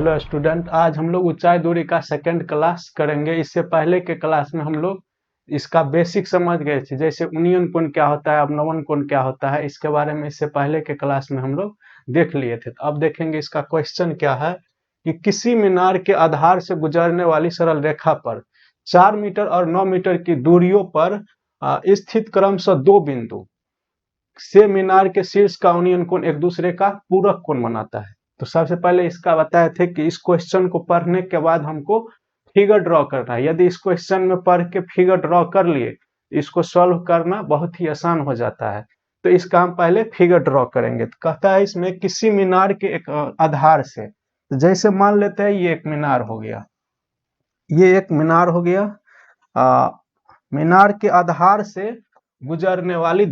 Hello student, आज हम लोग ऊंचाई दूरी का सेकंड क्लास करेंगे। इससे पहले के क्लास में हम लोग इसका बेसिक समझ गए थे, जैसे यूनियन कोण क्या होता है, अवनमन कोण क्या होता है। इसके बारे में इससे पहले के क्लास में हम लोग देख लिए थे। तो अब देखेंगे इसका क्वेश्चन क्या है कि किसी मीनार के आधार से गुजरने वाली सरल रेखा पर 4 मीटर और 9 मीटर की दूरियों पर स्थित क्रमशः दो बिंदु से मीनार के शीर्ष का यूनियन कोण एक दूसरे का पूरक कोण बनाता है। तो सबसे पहले इसका बताए थे कि इस क्वेश्चन को पढ़ने के बाद हमको फिगर ड्रॉ करना है। यदि इस क्वेश्चन में पढ़ के फिगर ड्रॉ कर लिए तो इसको सॉल्व करना बहुत ही आसान हो जाता है। तो इसका हम पहले फिगर ड्रॉ करेंगे। तो कहता है इसमें किसी मीनार के एक आधार से, तो जैसे मान लेते हैं ये एक मीनार हो गया, ये एक मीनार हो गया। मीनार के आधार से गुजरने वाली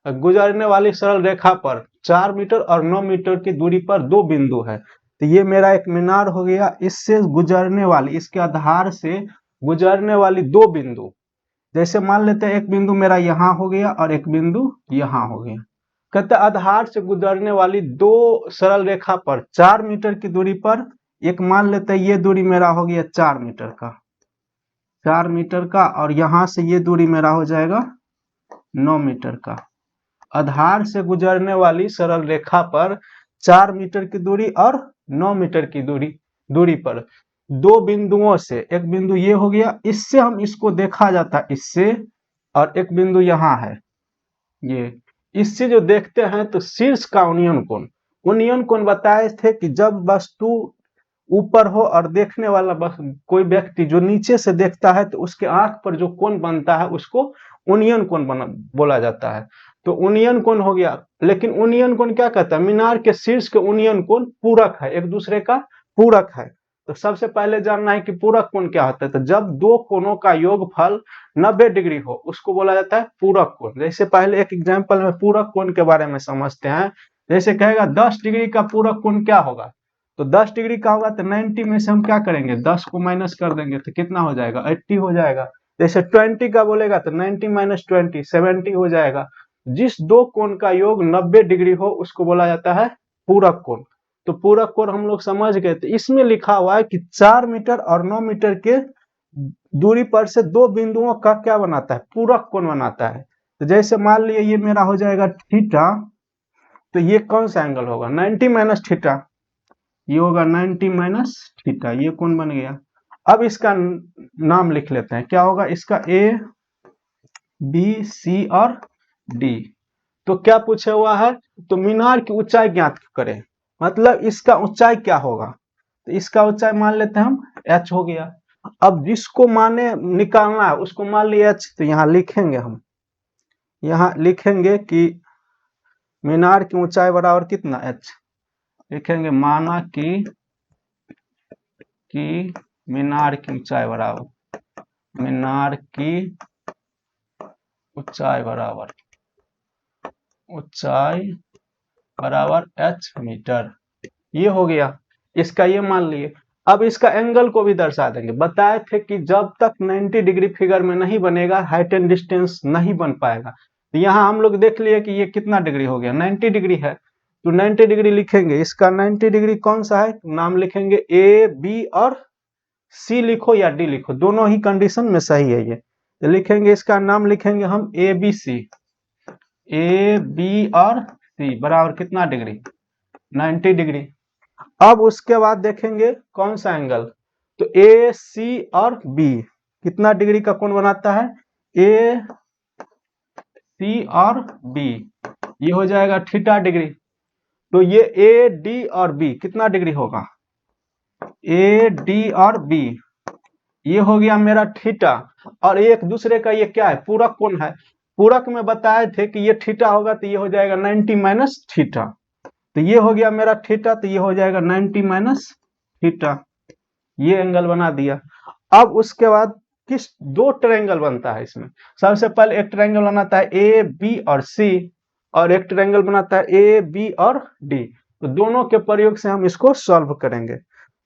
गुजरने वाली सरल रेखा पर 4 मीटर और 9 मीटर की दूरी पर दो बिंदु है। तो ये मेरा एक मीनार हो गया। इससे गुजरने वाली, इसके आधार से गुजरने वाली दो बिंदु, जैसे मान लेते हैं एक बिंदु मेरा यहाँ हो गया और एक बिंदु यहाँ हो गया। कहते आधार से गुजरने वाली दो सरल रेखा पर 4 मीटर की दूरी पर, एक मान लेते हैं ये दूरी मेरा हो गया 4 मीटर का, 4 मीटर का, और यहां से ये दूरी मेरा हो जाएगा 9 मीटर का। आधार से गुजरने वाली सरल रेखा पर 4 मीटर की दूरी और 9 मीटर की दूरी पर दो बिंदुओं से, एक बिंदु ये हो गया, इससे हम इसको देखा जाता है इससे, और एक बिंदु यहाँ है ये, इससे जो देखते हैं तो शीर्ष का यूनियन कोण बताए थे कि जब वस्तु ऊपर हो और देखने वाला कोई व्यक्ति जो नीचे से देखता है तो उसके आंख पर जो कोण बनता है उसको यूनियन कोण बोला जाता है। तो यूनियन कोण हो गया। लेकिन यूनियन कोण क्या कहता है? मीनार के शीर्ष के यूनियन कोण पूरक है, एक दूसरे का पूरक है। तो सबसे पहले जानना है कि पूरक कोण क्या होता है। तो जब दो कोणों का योगफल 90 डिग्री हो उसको बोला जाता है पूरक कोण। जैसे पहले एक एग्जाम्पल में पूरक कोण के बारे में समझते हैं। जैसे कहेगा 10 डिग्री का पूरक कोण क्या होगा, तो 10 डिग्री का होगा तो 90 में से हम क्या करेंगे, 10 को माइनस कर देंगे तो कितना हो जाएगा, 80 हो जाएगा। जैसे 20 का बोलेगा तो 90 माइनस 20 70 हो जाएगा। जिस दो कोण का योग 90 डिग्री हो उसको बोला जाता है पूरक कोण। तो पूरक कोण हम लोग समझ गए। तो इसमें लिखा हुआ है कि 4 मीटर और 9 मीटर के दूरी पर से दो बिंदुओं का क्या बनाता है, पूरक कोण बनाता है। तो जैसे मान लिया ये मेरा हो जाएगा थीटा, तो ये कौन सा एंगल होगा, 90 माइनस थीटा, ये होगा 90 माइनस थीटा, ये कोण बन गया। अब इसका नाम लिख लेते हैं, क्या होगा इसका, ए बी सी और डी। तो क्या पूछा हुआ है, तो मीनार की ऊंचाई ज्ञात करें, मतलब इसका ऊंचाई क्या होगा। तो इसका ऊंचाई मान लेते हैं हम h हो गया। अब जिसको माने निकालना है उसको मान लिया h, तो यहाँ लिखेंगे हम, यहाँ लिखेंगे कि मीनार की ऊंचाई बराबर कितना h, लिखेंगे माना कि मीनार की ऊंचाई बराबर, मीनार की ऊंचाई बराबर h मीटर, ये हो गया। इसका ये मान लिए। अब इसका एंगल को भी दर्शा देंगे। बताए थे कि जब तक 90 डिग्री फिगर में नहीं बनेगा हाइट एंड डिस्टेंस नहीं बन पाएगा। तो यहाँ हम लोग देख लिए कि ये कितना डिग्री हो गया, 90 डिग्री है। तो 90 डिग्री लिखेंगे। इसका 90 डिग्री कौन सा है, नाम लिखेंगे ए बी और सी लिखो या डी लिखो, दोनों ही कंडीशन में सही है ये। तो लिखेंगे, इसका नाम लिखेंगे हम A B C, A B और सी बराबर कितना डिग्री, 90 डिग्री। अब उसके बाद देखेंगे कौन सा एंगल, तो ए सी और बी कितना डिग्री का कोण बनाता है, ए सी और बी, ये हो जाएगा थीटा डिग्री। तो ये ए डी और बी कितना डिग्री होगा, ए डी और बी, ये हो गया मेरा थीटा। और एक दूसरे का ये क्या है, पूरक कोण है। पूरक में बताए थे कि ये थीटा होगा तो ये हो जाएगा 90 माइनस थीटा। तो ये हो गया मेरा थीटा, तो ये हो जाएगा 90 माइनस थीटा, ये एंगल बना दिया। अब उसके बाद किस दो ट्रायंगल बनता है इसमें। सबसे पहले एक ट्रायंगल बनाता है ए बी और सी, और एक ट्रायंगल बनाता है ए बी और डी। तो दोनों के प्रयोग से हम इसको सॉल्व करेंगे।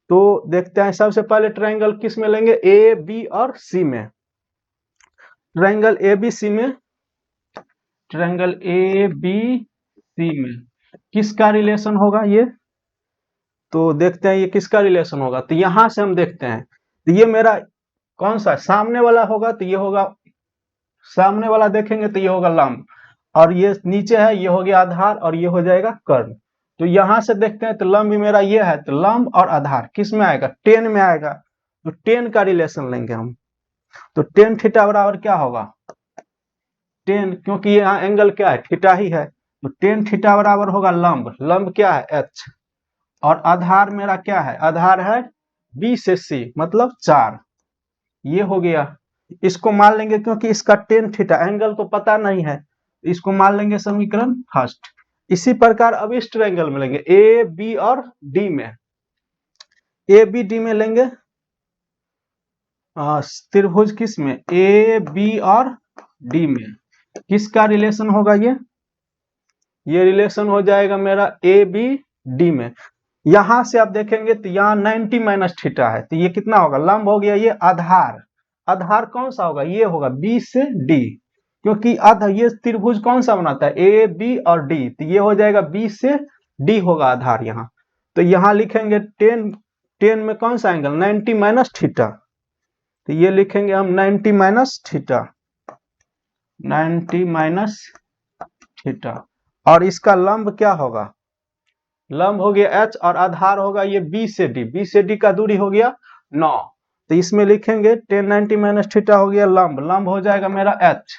तो देखते हैं, सबसे पहले ट्रायंगल किस में लेंगे, ए बी और सी में। ट्रायंगल ए बी सी में, ट्रायंगल ए बी सी में किसका रिलेशन होगा, ये तो देखते हैं ये किसका रिलेशन होगा। तो यहां से हम देखते हैं, तो ये मेरा कौन सा सामने वाला होगा, तो ये होगा सामने वाला देखेंगे तो ये होगा लंब, और ये नीचे है ये हो गया आधार, और ये हो जाएगा कर्ण। तो यहां से देखते हैं तो लंब मेरा ये है, तो लंब और आधार किस में आएगा, टेन में आएगा। तो टेन का रिलेशन लेंगे हम, तो टेन थीटा बराबर क्या होगा, टेन, क्योंकि यहाँ एंगल क्या है, थीटा ही है, तो टेन थीटा बराबर होगा लंब, लंब क्या है एच, और आधार मेरा क्या है, आधार है बी से सी मतलब 4। ये हो गया, इसको मान लेंगे क्योंकि इसका टेन थीटा एंगल तो पता नहीं है, इसको मान लेंगे समीकरण फर्स्ट। इसी प्रकार अब इस ट्रायंगल में लेंगे ए बी और डी में, ए बी डी में लेंगे त्रिभुज किस में, ए बी और डी में, किसका रिलेशन होगा ये रिलेशन हो जाएगा मेरा ए बी डी में। यहां से आप देखेंगे तो यहाँ 90 माइनस थीटा है, तो ये कितना होगा, लंब हो गया, ये आधार, आधार कौन सा होगा, ये होगा बी से डी, क्योंकि ये त्रिभुज कौन सा बनाता है, ए बी और डी, तो ये हो जाएगा बी से डी होगा आधार यहाँ। तो यहाँ लिखेंगे टेन, टेन में कौन सा एंगल 90 माइनस थीटा, तो ये लिखेंगे हम 90 माइनस थीटा, 90 माइनस थीटा, और इसका लंब क्या होगा, लंब हो गया एच, और आधार होगा ये बी से डी, बी से डी का दूरी हो गया 9, तो इसमें लिखेंगे 1090 माइनस थीटा हो गया लंब, लंब हो जाएगा मेरा एच,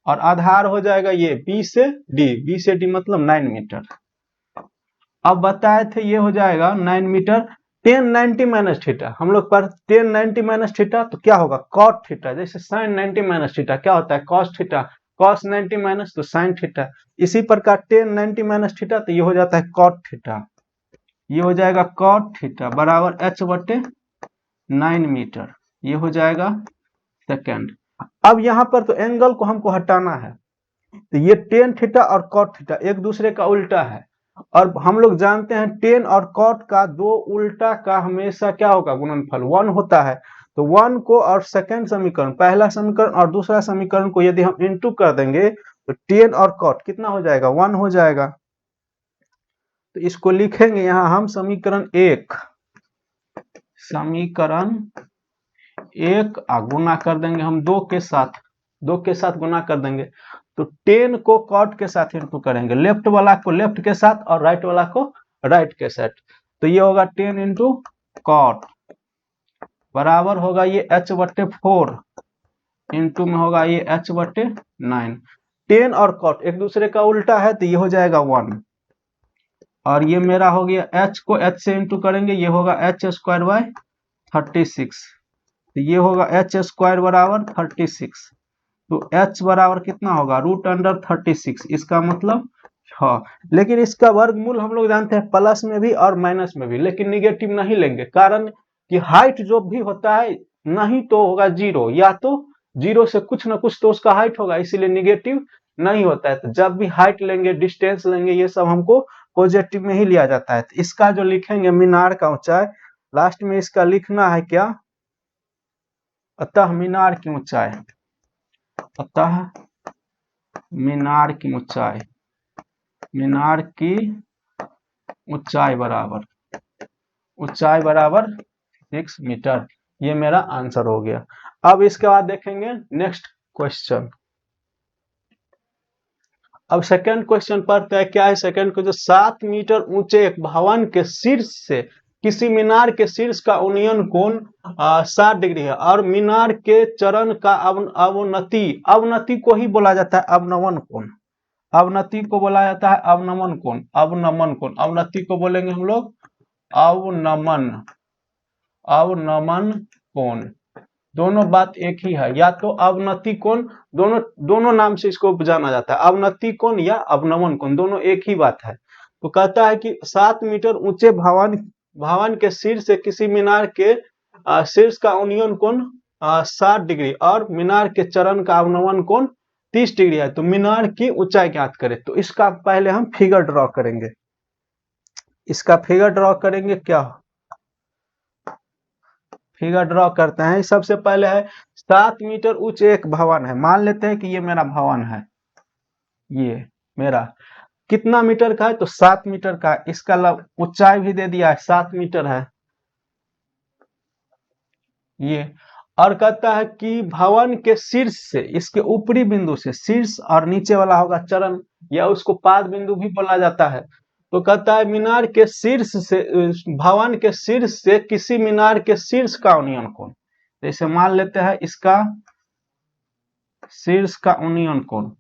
और आधार हो जाएगा ये बी से डी, बी से डी मतलब 9 मीटर। अब बताए थे ये हो जाएगा 9 मीटर, 1090 माइनस थीटा हम लोग पर 1090 माइनस थीटा तो क्या होगा कॉट थीटा, जैसे साइन 90 माइनस थीटा क्या होता है कॉस थीटा, कॉस 90 माइनस तो साइन थीटा, इसी प्रकार 1090 माइनस थीटा तो ये हो जाता है कॉट थीटा, ये हो जाएगा कॉट थीटा बराबर एच बटे 9 मीटर, ये हो जाएगा सेकेंड। अब यहाँ पर तो एंगल को हमको हटाना है, तो ये टेन थीटा और कॉट थीटा एक दूसरे का उल्टा है, और हम लोग जानते हैं टेन और कॉट का दो उल्टा का हमेशा क्या होगा गुणनफल 1 होता है, तो 1 को और सेकेंड समीकरण पहला समीकरण और दूसरा समीकरण को यदि हम इनटू कर देंगे तो टेन और कॉट कितना हो जाएगा 1 हो जाएगा। तो इसको लिखेंगे यहाँ हम समीकरण एक, समीकरण एक गुना कर देंगे हम दो के साथ गुना कर देंगे, तो 10 को कॉट के साथ इनटू करेंगे, लेफ्ट वाला को लेफ्ट के साथ और राइट वाला को राइट के साथ, तो ये होगा 10 इंटू कॉट बराबर होगा ये h बटे 4 इंटू में होगा ये h बटे 9, 10 और कॉट एक दूसरे का उल्टा है तो ये हो जाएगा 1, और ये मेरा हो गया h को h से इंटू करेंगे ये होगा h स्क्वायर बाय 36, तो ये होगा h स्क्वायर बराबर 36, तो h बराबर कितना होगा रूट अंडर 36, इसका मतलब 6, लेकिन इसका वर्गमूल हम लोग जानते हैं प्लस में भी और माइनस में भी, लेकिन निगेटिव नहीं लेंगे, कारण कि हाइट जो भी होता है नहीं तो होगा जीरो, या तो जीरो से कुछ ना कुछ तो उसका हाइट होगा, इसीलिए निगेटिव नहीं होता है, तो जब भी हाइट लेंगे डिस्टेंस लेंगे ये सब हमको पॉजिटिव में ही लिया जाता है। तो इसका जो लिखेंगे मीनार का ऊंचाई, लास्ट में इसका लिखना है क्या, अतः मीनार की ऊंचाई, अतः मीनार की ऊंचाई, मीनार की ऊंचाई बराबर 6 मीटर, ये मेरा आंसर हो गया। अब इसके बाद देखेंगे नेक्स्ट क्वेश्चन। अब सेकंड क्वेश्चन पढ़ते हैं, क्या है सेकंड क्वेश्चन, 7 मीटर ऊंचे एक भवन के शीर्ष से किसी मीनार के शीर्ष का उन्नयन कोण 60 डिग्री है, और मीनार के चरण का अवनति को ही बोला जाता है अवनमन कोण, अवनति को बोला जाता है अवनमन कोण, अवनति को बोलेंगे हम लोग अवनमन कोण, दोनों बात एक ही है, या तो अवनति कोण, दोनों नाम से इसको जाना जाता है, अवनति कोण या अवनमन कोण, दोनों एक ही बात है। तो कहता है कि 7 मीटर ऊंचे भवन के शीर्ष से किसी मीनार के शीर्ष का उन्नयन कोण 60 डिग्री और मीनार के चरण का अवनमन कोण 30 डिग्री है, तो मीनार की ऊंचाई ज्ञात करें। तो इसका पहले हम फिगर ड्रॉ करेंगे, इसका फिगर ड्रॉ करेंगे, क्या फिगर ड्रॉ करते हैं। सबसे पहले है 7 मीटर ऊंचे एक भवन है, मान लेते हैं कि ये मेरा भवन है, ये मेरा, कितना मीटर का है, तो 7 मीटर का है। इसका ऊंचाई भी दे दिया है 7 मीटर है ये। और कहता है कि भवन के शीर्ष से, इसके ऊपरी बिंदु से, शीर्ष और नीचे वाला होगा चरण, या उसको पाद बिंदु भी बोला जाता है। तो कहता है मीनार के शीर्ष से, भवन के शीर्ष से किसी मीनार के शीर्ष का उन्नयन कोण, जैसे मान लेते हैं इसका शीर्ष का उन्नयन कोण,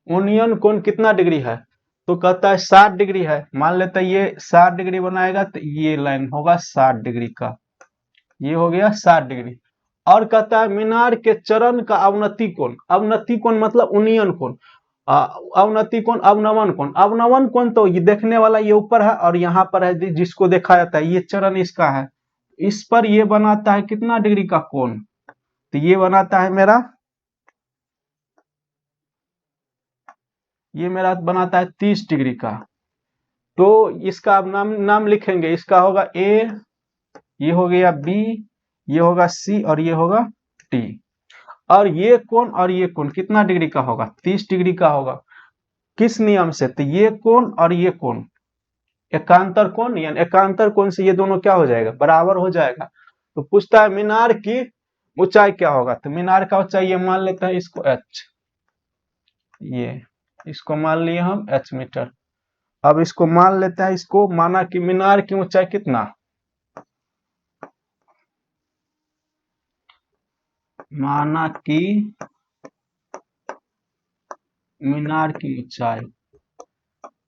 उन्नयन कोण कितना डिग्री है, तो कहता है 60 डिग्री है। मान लेते हैं ये 60 डिग्री बनाएगा, तो ये लाइन होगा 60 डिग्री का, ये हो गया 60 डिग्री। और कहता है मीनार के चरण का अवनति कोण, अवनति कोण मतलब उन्नयन कोण, अवनति कोण, अवनमन कोण। अवनमन कोण तो ये देखने वाला ये ऊपर है और यहाँ पर है जिसको देखा जाता है, ये चरण इसका है, इस पर ये बनाता है कितना डिग्री का कोण, तो ये बनाता है मेरा, ये मेरा बनाता है 30 डिग्री का। तो इसका अब नाम लिखेंगे, इसका होगा ए, ये हो गया बी, ये होगा सी और ये होगा डी। और ये कोण कितना डिग्री का होगा, 30 डिग्री का होगा। किस नियम से, तो ये कोण और ये कोण एकांतर कोण, यानी एकांतर कोण से ये दोनों क्या हो जाएगा, बराबर हो जाएगा। तो पूछता है मीनार की ऊंचाई क्या होगा, तो मीनार का ऊंचाई ये मान लेते हैं इसको h, ये इसको मान लिए हम h मीटर। अब इसको मान लेते हैं, इसको माना कि मीनार की ऊंचाई कितना, माना कि मीनार की ऊंचाई,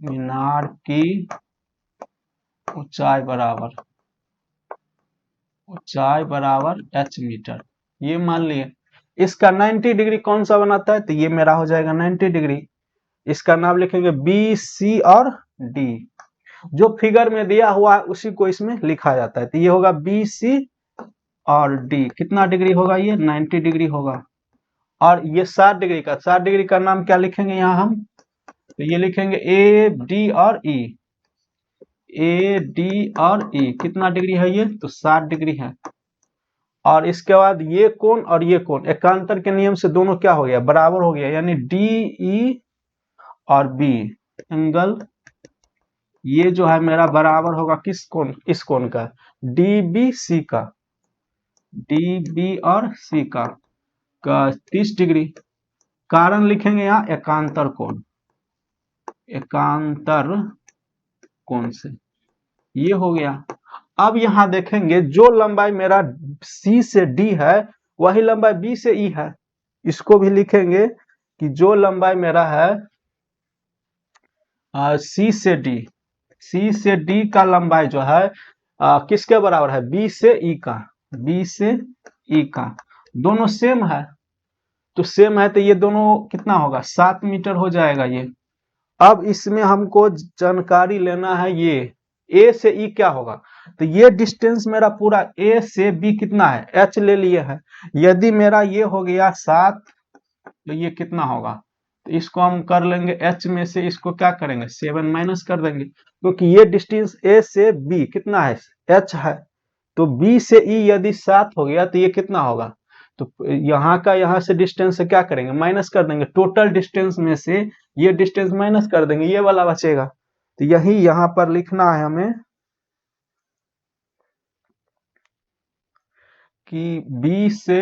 मीनार की ऊंचाई बराबर h मीटर, ये मान लिए। इसका 90 डिग्री कौन सा बनाता है, तो ये मेरा हो जाएगा 90 डिग्री। इसका नाम लिखेंगे बी, सी और डी, जो फिगर में दिया हुआ है उसी को इसमें लिखा जाता है। तो ये होगा बी, सी और डी, कितना डिग्री होगा, ये 90 डिग्री होगा। और ये 60 डिग्री का, 60 डिग्री का नाम क्या लिखेंगे यहाँ हम, तो ये लिखेंगे ए, डी और ई, ए, डी और ई, कितना डिग्री है ये, तो 60 डिग्री है। और इसके बाद ये कोण और ये कोण एकांतर के नियम से दोनों क्या हो गया, बराबर हो गया, यानी डी, ई और बी एंगल, ये जो है मेरा बराबर होगा किस कोण, इस कोण का, डी, बी, सी का, डी, बी और सी का 30 डिग्री। कारण लिखेंगे यहाँ एकांतर कोण, एकांतर कोण से, ये हो गया। अब यहां देखेंगे जो लंबाई मेरा सी से डी है वही लंबाई बी से ई है, इसको भी लिखेंगे कि जो लंबाई मेरा है सी से डी, सी से डी का लंबाई जो है किसके बराबर है, बी से ई का, बी से ई का, दोनों सेम है, तो सेम है तो ये दोनों कितना होगा, 7 मीटर हो जाएगा ये। अब इसमें हमको जानकारी लेना है, ये ए से ई क्या होगा, तो ये डिस्टेंस मेरा पूरा ए से बी कितना है, h ले लिए है। यदि मेरा ये हो गया 7, तो ये कितना होगा, तो इसको हम कर लेंगे h में से इसको क्या करेंगे 7 माइनस कर देंगे, क्योंकि ये डिस्टेंस ए से बी कितना है, h है। तो b से e यदि 7 हो गया तो ये कितना होगा, तो यहाँ का यहाँ से डिस्टेंस से क्या करेंगे, माइनस कर देंगे, टोटल डिस्टेंस में से ये डिस्टेंस माइनस कर देंगे, ये वाला बचेगा। तो यही यहाँ पर लिखना है हमें कि b से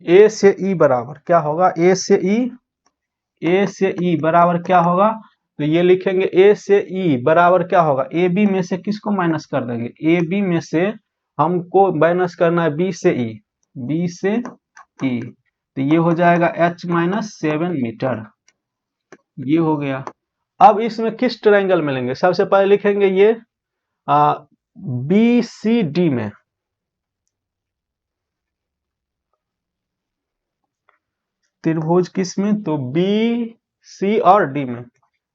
a से e बराबर क्या होगा, a से e बराबर क्या होगा, तो ये लिखेंगे a से e बराबर क्या होगा, ए बी में से किसको माइनस कर देंगे, ए बी में से हमको माइनस करना है b से e, b से e, तो ये हो जाएगा h माइनस 7 मीटर, ये हो गया। अब इसमें किस ट्रायंगल में लेंगे, सबसे पहले लिखेंगे ये बी सी डी में, त्रिभुज किस में, तो बी सी और डी में,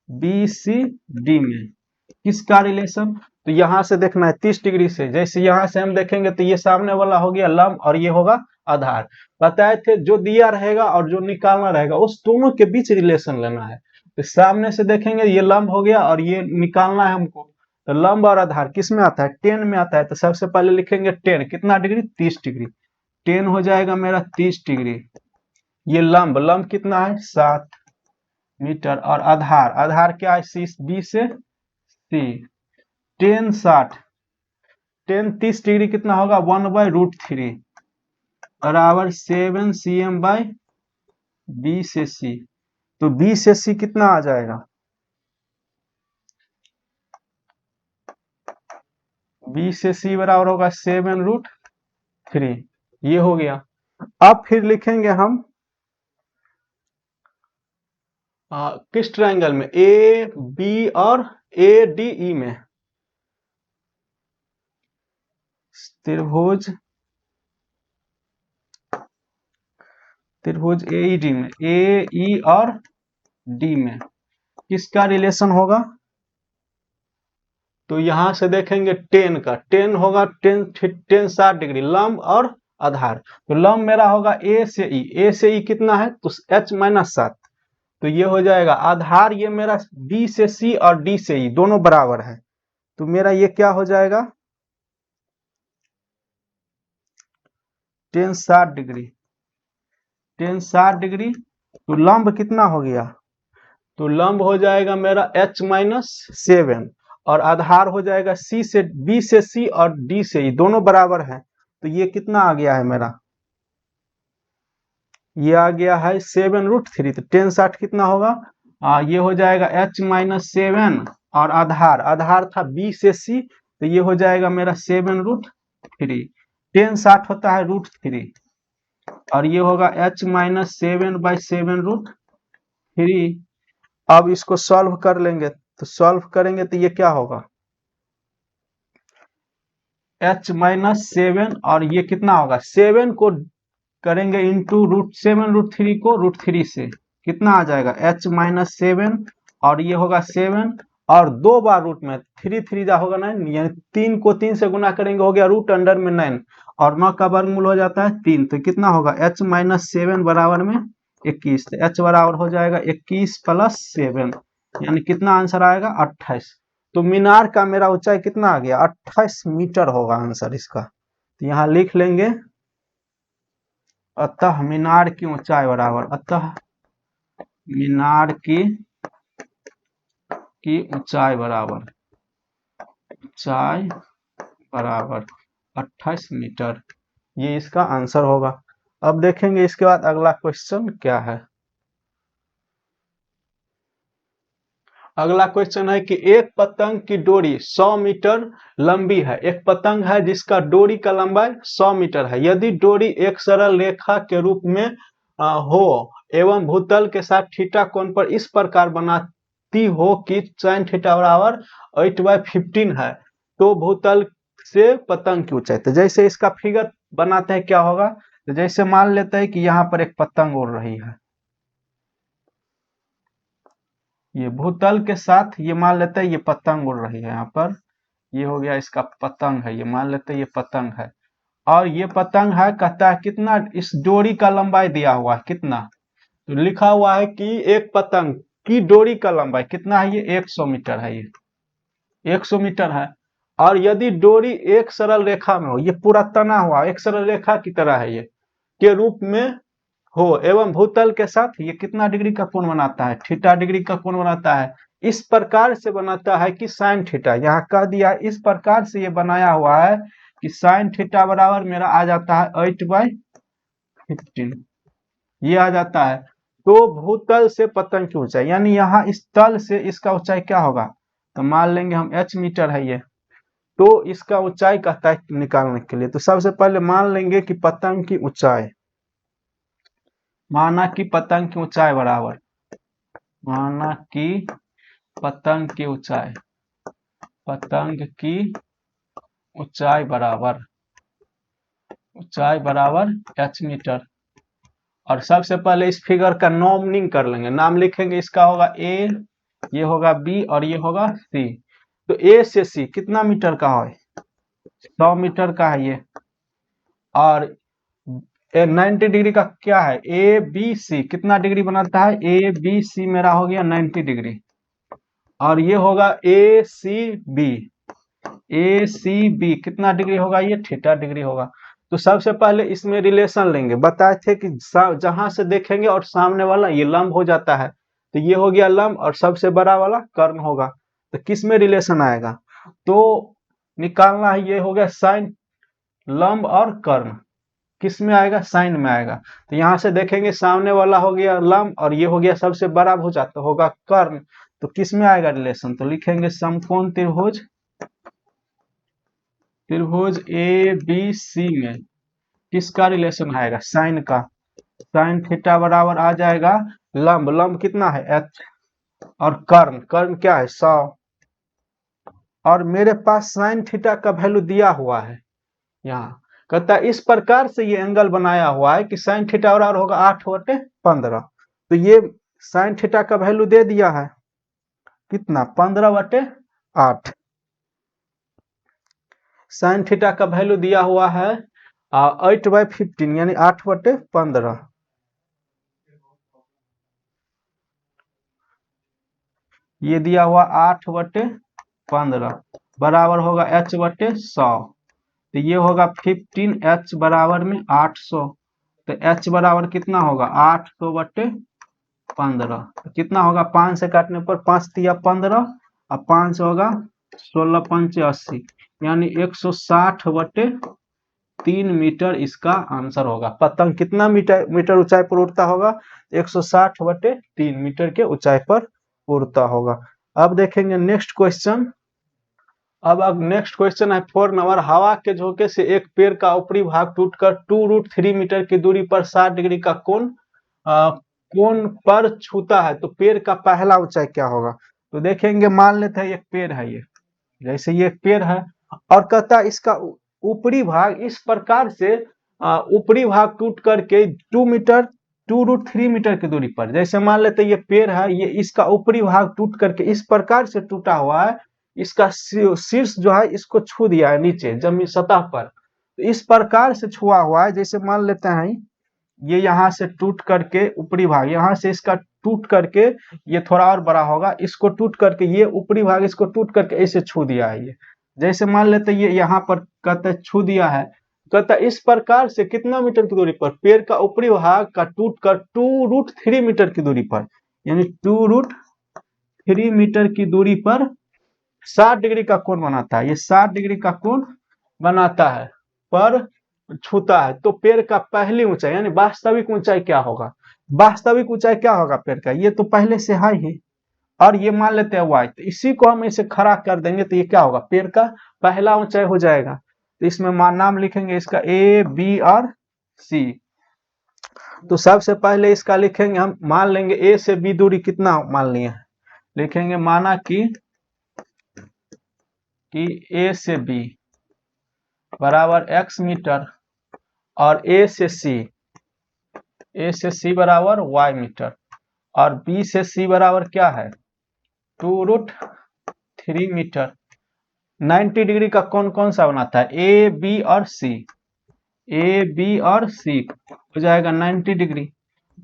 बी सी डी में किसका रिलेशन, तो यहां से देखना है 30 डिग्री से, जैसे यहां से हम देखेंगे तो ये सामने वाला हो गया लंब और ये होगा आधार। बताए थे जो दिया रहेगा और जो निकालना रहेगा उस दोनों के बीच रिलेशन लेना है। तो सामने से देखेंगे ये लंब हो गया और ये निकालना है हमको, तो लंब और आधार किस में आता है, 10 में आता है। तो सबसे पहले लिखेंगे 10 कितना डिग्री, 30 डिग्री, 10 हो जाएगा मेरा 30 डिग्री, ये लंब, लंब कितना है 7 मीटर, और आधार, आधार क्या है बी से सी। टेन 60, टेन 30 डिग्री कितना होगा 1/√3 बराबर 7 cm बाई बी से सी। तो बी से सी कितना आ जाएगा, बी से सी बराबर होगा 7√3। ये हो गया। अब फिर लिखेंगे हम किस ट्रायंगल में, ए बी और ए डी ई में, त्रिभुज त्रिभुज ए डी में, ए ई और डी में किसका रिलेशन होगा। तो यहां से देखेंगे टेन का, टेन होगा टेन 60 डिग्री लंब और आधार। तो लंब मेरा होगा ए से ई, ए से ई कितना है तो h-7, तो ये हो जाएगा। आधार ये मेरा बी से सी और डी से ई दोनों बराबर है, तो मेरा ये क्या हो जाएगा टेन 60 डिग्री, टेन 60 डिग्री। तो लंब कितना हो गया, तो लंब हो जाएगा मेरा h-7 और आधार हो जाएगा सी से बी से सी और डी से ई दोनों बराबर है। तो ये कितना आ गया है मेरा, ये आ गया है 7√3। तो टेन 60 कितना होगा, ये हो जाएगा h-7 और आधार, आधार था बी से सी, तो ये हो जाएगा मेरा 7√3। टेन 60 होता है √3 और ये होगा h-7/7√3। अब इसको सॉल्व कर लेंगे, तो सॉल्व करेंगे तो ये क्या होगा h-7 और ये कितना होगा 7 को करेंगे इंटू √7√3 को √3 से कितना आ जाएगा h-7 और ये होगा 7 और 2 बार रूट में 3 जा होगा 9, यानी 3 को 3 से गुना करेंगे हो गया √9 और 9 का वर्गमूल हो जाता है 3। तो कितना होगा h-7 बराबर में 21, तो h बराबर हो जाएगा 21 + 7 यानी कितना आंसर आएगा 28। तो मीनार का मेरा ऊंचाई कितना आ गया 28 मीटर होगा आंसर इसका। तो यहाँ लिख लेंगे अतः मीनार की ऊंचाई बराबर, अतः मीनार की ऊंचाई बराबर 28 मीटर, ये इसका आंसर होगा। अब देखेंगे इसके बाद अगला क्वेश्चन क्या है। अगला क्वेश्चन है कि एक पतंग की डोरी 100 मीटर लंबी है, एक पतंग है जिसका डोरी का लंबाई 100 मीटर है। यदि डोरी एक सरल रेखा के रूप में हो एवं भूतल के साथ थीटा कोण पर इस प्रकार बनाती हो कि sin थीटा बराबर 8/15 है, तो भूतल से पतंग की ऊंचाई। तो जैसे इसका फिगर बनाते हैं क्या होगा, तो जैसे मान लेते हैं कि यहाँ पर एक पतंग उड़ रही है, ये भूतल के साथ ये मान लेते हैं ये पतंग उड़ रही है, यहाँ पर ये हो गया इसका पतंग है, ये मान लेते हैं ये पतंग है और ये पतंग है कहता है कितना इस डोरी का लंबाई दिया हुआ है कितना, तो लिखा हुआ है कि एक पतंग की डोरी का लंबाई कितना है ये 100 मीटर है, ये 100 मीटर है। और यदि डोरी एक सरल रेखा में हो, ये पूरा तना हुआ एक सरल रेखा की तरह है ये के रूप में हो एवं भूतल के साथ ये कितना डिग्री का कोण बनाता है थीटा डिग्री का कोण बनाता है, इस प्रकार से बनाता है कि साइन थीटा, यहाँ कह दिया इस प्रकार से ये बनाया हुआ है कि साइन थीटा बराबर मेरा आ जाता है 8/15, ये आ जाता है। तो भूतल से पतंग की ऊंचाई यानी यहाँ इस तल से इसका ऊंचाई क्या होगा, तो मान लेंगे हम h मीटर है ये, तो इसका ऊंचाई कहता है निकालने के लिए। तो सबसे पहले मान लेंगे कि पतंग की ऊंचाई, माना कि पतंग की ऊंचाई बराबर, माना कि पतंग की ऊंचाई, पतंग की ऊंचाई बराबर h मीटर। और सबसे पहले इस फिगर का नॉर्मनिंग कर लेंगे, नाम लिखेंगे, इसका होगा a, ये होगा b और ये होगा c। तो a से c कितना मीटर का है 100 मीटर का है ये, और 90 डिग्री का क्या है ए बी सी कितना डिग्री बनाता है ए बी सी मेरा हो गया 90 डिग्री, और ये होगा ए सी बी कितना डिग्री होगा ये थीटा डिग्री होगा। तो सबसे पहले इसमें रिलेशन लेंगे, बताए थे कि जहां से देखेंगे और सामने वाला ये लंब हो जाता है, तो ये हो गया लंब और सबसे बड़ा वाला कर्ण होगा। तो किस में रिलेशन आएगा, तो निकालना है, ये हो गया साइन, लंब और कर्ण किस में आएगा, साइन में आएगा। तो यहां से देखेंगे सामने वाला हो गया लंब और ये हो गया सबसे बड़ा भुजा तो होगा कर्ण, तो किस में आएगा रिलेशन, तो लिखेंगे समकोण त्रिभुज, त्रिभुज ए बी सी में किसका रिलेशन आएगा, साइन का। साइन थीटा बराबर आ जाएगा लंब, लंब कितना है एच, और कर्ण, कर्ण क्या है 100, और मेरे पास साइन थीटा का वैल्यू दिया हुआ है यहाँ। कहता है इस प्रकार से ये एंगल बनाया हुआ है कि साइन थीटा बराबर होगा 8/15। तो ये साइन थीटा का वैल्यू दे दिया है कितना, 15/8। साइन थीटा का वैल्यू दिया हुआ है 8/15 यानी 8/15। ये दिया हुआ 8/15 बराबर होगा h/100। तो ये होगा 15h बराबर में 800। तो h बराबर कितना होगा 800/15। तो कितना होगा, 5 से काटने पर 5 तिया 15 और 5 होगा 16×5 = 80 यानी 160/3 मीटर इसका आंसर होगा। पतंग कितना मीटर ऊंचाई पर उड़ता होगा, 160/3 मीटर के ऊंचाई पर उड़ता होगा। अब देखेंगे नेक्स्ट क्वेश्चन। अब नेक्स्ट क्वेश्चन है 4 नंबर, हवा के झोंके से एक पेड़ का ऊपरी भाग टूटकर 2√3 मीटर की दूरी पर 60 डिग्री का कोण पर छूता है, तो पेड़ का पहला ऊंचाई क्या होगा। तो देखेंगे, मान लेते हैं एक पेड़ है, ये जैसे ये पेड़ है और कहता है इसका ऊपरी भाग इस प्रकार से ऊपरी भाग टूट करके 2√3 मीटर की दूरी पर, जैसे मान लेते ये पेड़ है, ये इसका ऊपरी भाग टूट करके इस प्रकार से टूटा हुआ है, इसका शीर्ष जो है इसको छू दिया है नीचे जमीन सतह पर। तो इस प्रकार से छुआ हुआ है, जैसे मान लेते हैं ये यहाँ से टूट करके ऊपरी भाग, यहाँ से इसका टूट करके ये थोड़ा और बड़ा होगा, इसको टूट करके ये ऊपरी भाग इसको टूट करके ऐसे छू दिया है। ये जैसे मान लेते ये यहाँ पर कहते छू दिया है, कहता इस प्रकार से कितना मीटर की दूरी पर, पेड़ का ऊपरी भाग का टूट कर 2√3 मीटर की दूरी पर, यानी 2√3 मीटर की दूरी पर 60 डिग्री का कोण बनाता है। ये 60 डिग्री का कोण बनाता है पर छूता है, तो पेड़ का पहली ऊंचाई यानी वास्तविक ऊंचाई क्या होगा, वास्तविक ऊंचाई क्या होगा पेड़ का, ये तो पहले से है ही, और ये मान लेते हैं y, तो इसी को हम इसे खड़ा कर देंगे तो ये क्या होगा, पेड़ का पहला ऊंचाई हो जाएगा। तो इसमें नाम लिखेंगे इसका A, B और C। तो सबसे पहले इसका लिखेंगे हम, मान लेंगे A से B दूरी कितना मान लिए, लिखेंगे माना कि A से B बराबर x मीटर और A से C बराबर y मीटर और B से C बराबर क्या है 2√3 मीटर। 90 डिग्री का कोण कौन सा बनाता है, A, B और C, A, B और C हो जाएगा 90 डिग्री,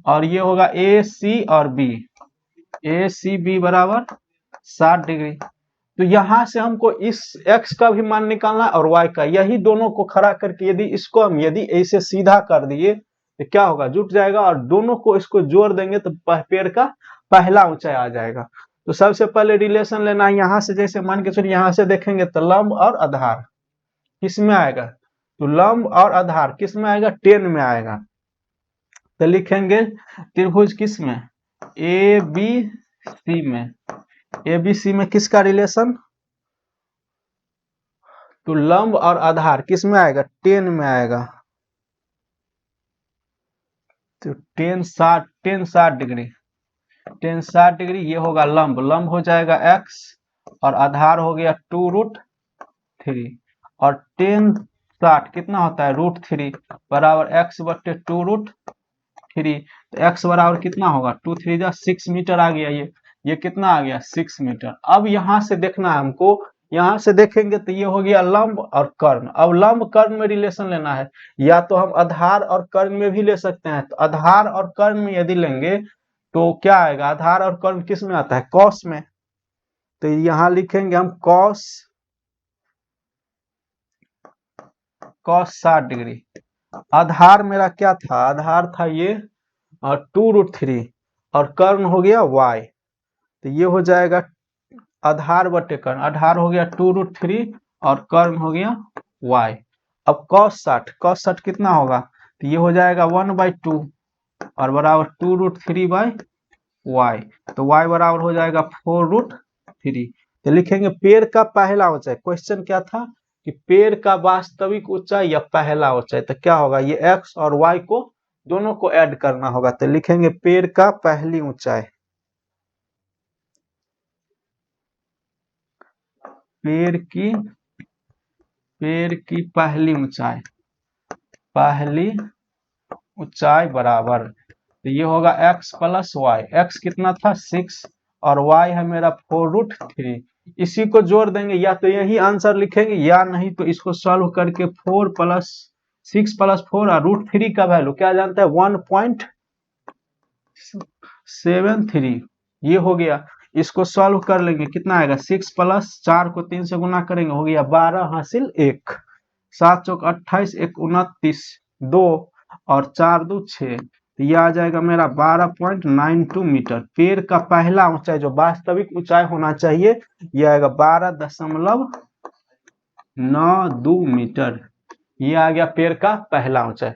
और ये होगा A, C और B, A, C, B बराबर 60 डिग्री। तो यहां से हमको इस x का भी मान निकालना है और y का, यही दोनों को खड़ा करके यदि इसको हम यदि ऐसे सीधा कर दिए तो क्या होगा, जुट जाएगा, और दोनों को इसको जोड़ देंगे तो पेड़ का पहला ऊंचाई आ जाएगा। तो सबसे पहले रिलेशन लेना है, यहाँ से जैसे मान के चलिए यहाँ से देखेंगे तो लंब और आधार किस में आएगा, तो लंब और आधार किस में आएगा 10 में आएगा। तो लिखेंगे त्रिभुज किस में, ए बी सी में, ABC में किसका रिलेशन, तो लंब और आधार किस में आएगा 10 में आएगा। तो 10 डिग्री, 10 डिग्री ये होगा लंब, लंब हो जाएगा x और आधार हो गया 2√3 और 10 कितना होता है √3 बराबर x/2√3। तो x बराबर कितना होगा 2 3 जा 6 मीटर आ गया, ये कितना आ गया 6 मीटर। अब यहाँ से देखना है हमको, यहाँ से देखेंगे तो ये हो गया लंब और कर्ण। अब लंब कर्ण में रिलेशन लेना है, या तो हम आधार और कर्ण में भी ले सकते हैं। तो आधार और कर्ण में यदि लेंगे तो क्या आएगा, आधार और कर्ण किस में आता है कॉस में। तो यहाँ लिखेंगे हम cos 60 डिग्री। आधार मेरा क्या था, आधार था ये 2√3 और कर्ण हो गया y, तो ये हो जाएगा आधार बटे कर्ण, आधार हो गया 2√3 और कर्ण हो गया y। अब cos 60 कितना होगा, तो ये हो जाएगा 1/2 और बराबर 2√3/y, तो y बराबर हो जाएगा 4√3। तो लिखेंगे पेड़ का पहला ऊंचाई, क्वेश्चन क्या था कि पेड़ का वास्तविक ऊंचाई या पहला ऊंचाई, तो क्या होगा, ये x और y को दोनों को ऐड करना होगा, तो लिखेंगे पेड़ का पहली ऊंचाई, पेड़ की पहली ऊंचाई बराबर, तो ये होगा x प्लस वाई, x कितना था 6 और y है मेरा 4√3। इसी को जोड़ देंगे, या तो यही आंसर लिखेंगे या नहीं तो इसको सॉल्व करके 4 + 6 + 4 और √3 का वैल्यू क्या जानता है 1.73, ये हो गया। इसको सॉल्व कर लेंगे, कितना आएगा 6 + 4 को 3 से गुना करेंगे हो गया 12 हासिल 1, 7 चौक 28, 1 29, 2 और 4 2 6, तो ये आ जाएगा मेरा 12.92 मीटर। पेड़ का पहला ऊंचाई जो वास्तविक ऊंचाई होना चाहिए ये आएगा 12.92 मीटर, ये आ गया पेड़ का पहला ऊंचाई।